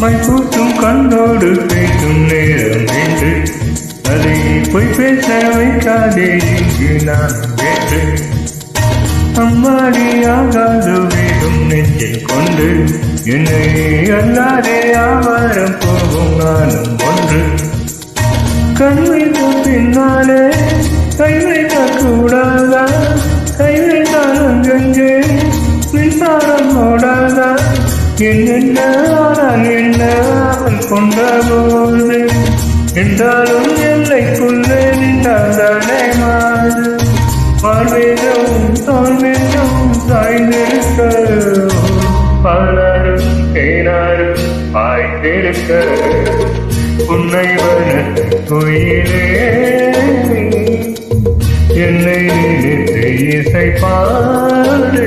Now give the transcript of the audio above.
மைப்பூட்டும் கண்ணோடு பேசும் நேரம் என்று அதை பொய் பேச வைக்காதே இங்கு நான் கேட்டு அம்மாடி ஆகாது வேகும் நெஞ்சை கொண்டு என்னை அல்லாதே ஆவாரம் போகும் நானும் ஒன்று கண் வைத்த பின்னாலே கை வைக்க கூடாதா கை வைத்தாலும் கெஞ்சே மின்சாரம் ஓடாதா என்னென்ன ஆனால் என்ன அவன் கொண்ட போது என்றாலும் எல்லைக்குள்ளே நின்றாதானே மாறு வாழ்வேதும் தோல்வேதும் சாய்ந்திருக்க பாலாரும் தேனாரும் பாய்ந்திருக்க உன்னை வர கோயிலே என்னை நினைத்து இசை பாடு